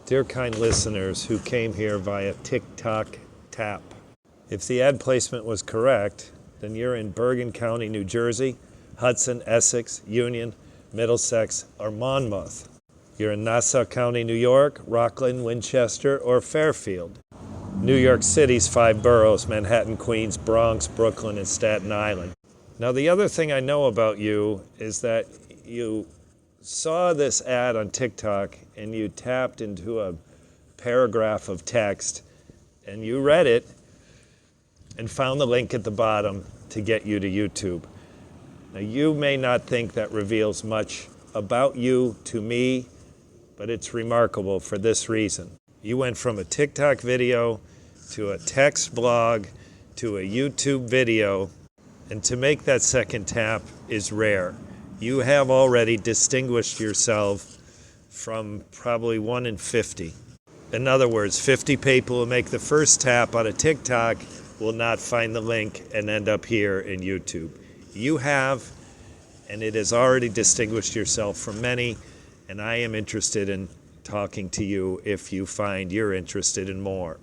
Dear kind listeners who came here via TikTok tap, if the ad placement was correct, then you're in Bergen County, New Jersey, Hudson, Essex, Union, Middlesex, or Monmouth. You're in Nassau County, New York, Rockland, Winchester, or Fairfield. New York City's 5 boroughs, Manhattan, Queens, Bronx, Brooklyn, and Staten Island. Now, the other thing I know about you is that you saw this ad on TikTok and you tapped into a paragraph of text and you read it and found the link at the bottom to get you to YouTube. Now, you may not think that reveals much about you to me, but it's remarkable for this reason. You went from a TikTok video to a text blog to a YouTube video, and to make that second tap is rare. You have already distinguished yourself from probably 1 in 50. In other words, 50 people who make the first tap on a TikTok will not find the link and end up here in YouTube. You have, and it has already distinguished yourself from many, and I am interested in talking to you if you find you're interested in more.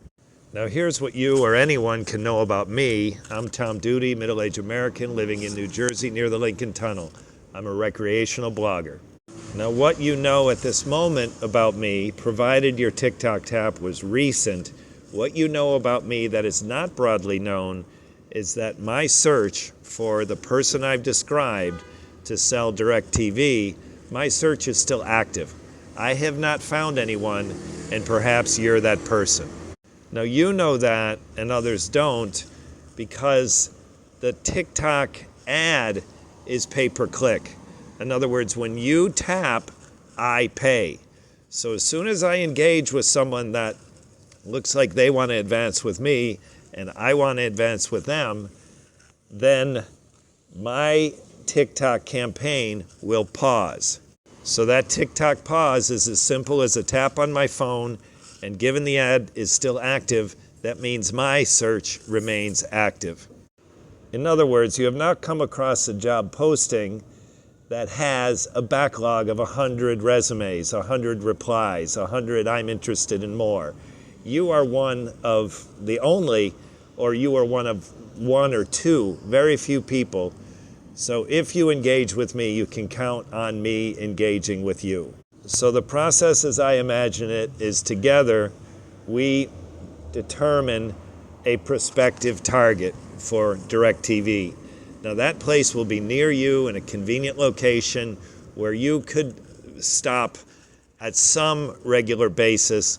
Now here's what you or anyone can know about me. I'm Tom Duty, middle-aged American living in New Jersey near the Lincoln Tunnel. I'm a recreational blogger. Now what you know at this moment about me, provided your TikTok tap was recent, what you know about me that is not broadly known is that my search for the person I've described to sell DirecTV, my search is still active. I have not found anyone, and perhaps you're that person. Now you know that, and others don't, because the TikTok ad is pay-per-click. In other words, when you tap, I pay. So as soon as I engage with someone that looks like they want to advance with me, and I want to advance with them, then my TikTok campaign will pause. So that TikTok pause is as simple as a tap on my phone, and given the ad is still active, that means my search remains active. In other words, you have not come across a job posting that has a backlog of 100 resumes, 100 replies, 100 I'm interested in more. You are one of the only, or you are one of 1 or 2, very few people. So if you engage with me, you can count on me engaging with you. So the process as I imagine it is together we determine a prospective target for DirecTV. Now that place will be near you in a convenient location where you could stop at some regular basis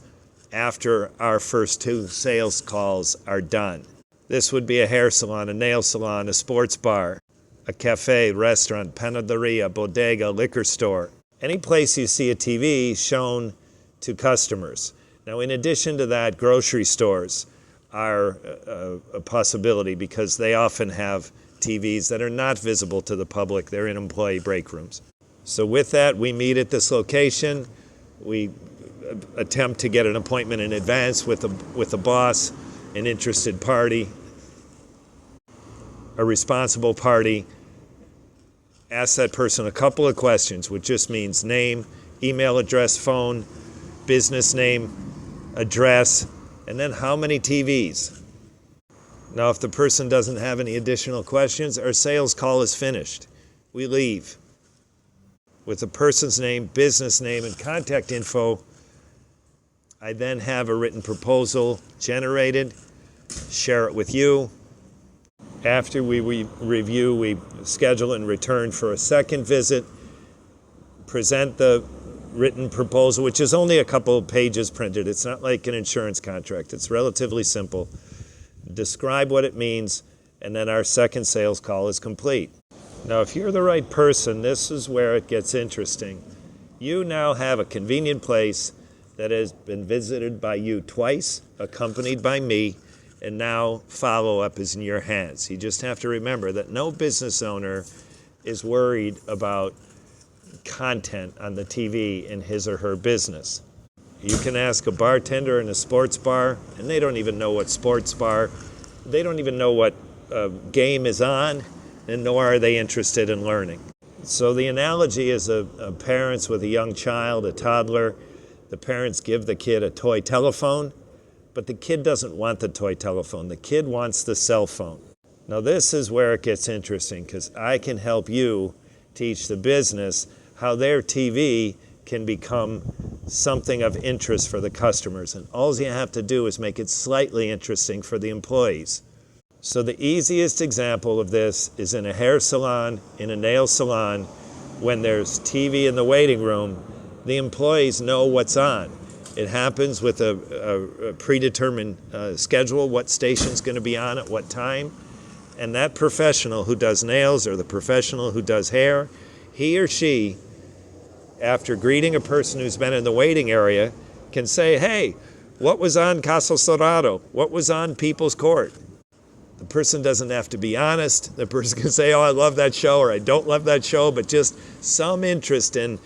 after our first 2 sales calls are done. This would be a hair salon, a nail salon, a sports bar, a cafe, restaurant, panaderia, bodega, liquor store. Any place you see a TV shown to customers. Now in addition to that, grocery stores are a possibility because they often have TVs that are not visible to the public. They're in employee break rooms. So with that, we meet at this location. We attempt to get an appointment in advance with a boss, an interested party, a responsible party. Ask that person a couple of questions, which just means name, email address, phone, business name, address, and then how many TVs. Now, if the person doesn't have any additional questions, our sales call is finished. We leave with the person's name, business name, and contact info. I then have a written proposal generated, share it with you. After we review, we schedule and return for a second visit, present the written proposal, which is only a couple of pages printed. It's not like an insurance contract. It's relatively simple. Describe what it means, and then our second sales call is complete. Now, if you're the right person, this is where it gets interesting. You now have a convenient place that has been visited by you twice, accompanied by me, and now follow-up is in your hands. You just have to remember that no business owner is worried about content on the TV in his or her business. You can ask a bartender in a sports bar, and they don't even know what sports bar, they don't even know what game is on, and nor are they interested in learning. So the analogy is a parents with a young child, a toddler. The parents give the kid a toy telephone, but the kid doesn't want the toy telephone. The kid wants the cell phone. Now this is where it gets interesting, because I can help you teach the business how their TV can become something of interest for the customers. And all you have to do is make it slightly interesting for the employees. So the easiest example of this is in a hair salon, in a nail salon. When there's TV in the waiting room, the employees know what's on. It happens with a predetermined schedule, what station's going to be on at what time. And that professional who does nails or the professional who does hair, he or she, after greeting a person who's been in the waiting area, can say, hey, what was on Caso Cerrado? What was on People's Court? The person doesn't have to be honest. The person can say, oh, I love that show, or I don't love that show, but just some interest in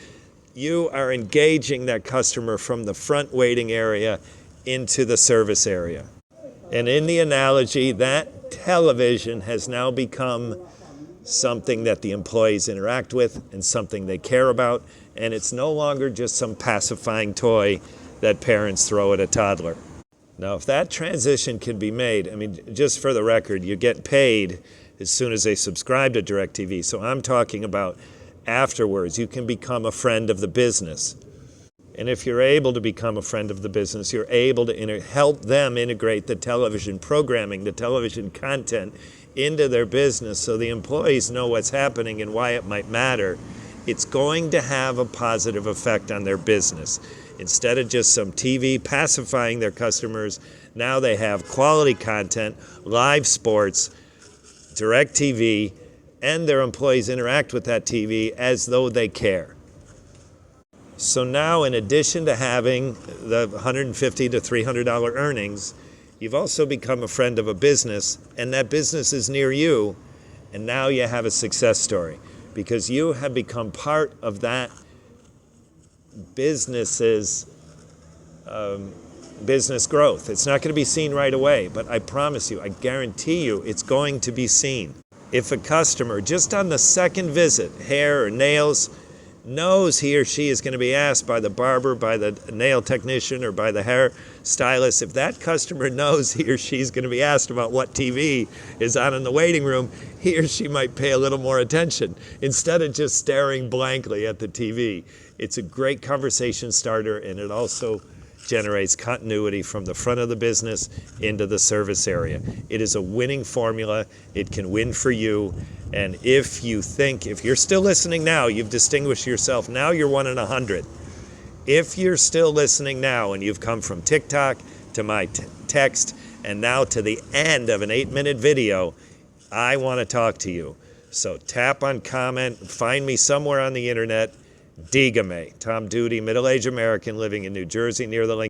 you are engaging that customer from the front waiting area into the service area. And in the analogy, that television has now become something that the employees interact with and something they care about, and it's no longer just some pacifying toy that parents throw at a toddler. Now, if that transition can be made, I mean, just for the record, you get paid as soon as they subscribe to DirecTV. So I'm talking about afterwards, you can become a friend of the business. And if you're able to become a friend of the business, you're able to help them integrate the television programming, the television content into their business so the employees know what's happening and why it might matter. It's going to have a positive effect on their business. Instead of just some TV pacifying their customers, now they have quality content, live sports, DirecTV, and their employees interact with that TV as though they care. So now, in addition to having the $150 to $300 earnings, you've also become a friend of a business, and that business is near you, and now you have a success story because you have become part of that business's business growth. It's not going to be seen right away, but I promise you, I guarantee you, it's going to be seen. If a customer, just on the second visit, hair or nails, knows he or she is going to be asked by the barber, by the nail technician, or by the hair stylist, if that customer knows he or she is going to be asked about what TV is on in the waiting room, he or she might pay a little more attention instead of just staring blankly at the TV. It's a great conversation starter, and it also generates continuity from the front of the business into the service area. It is a winning formula. It can win for you. And if you're still listening now, you've distinguished yourself. Now you're 1 in 100. If you're still listening now and you've come from TikTok to my text and now to the end of an 8-minute video, I want to talk to you. So tap on comment, find me somewhere on the internet. Dígame, Tom Duty, middle-aged American living in New Jersey near the Lincoln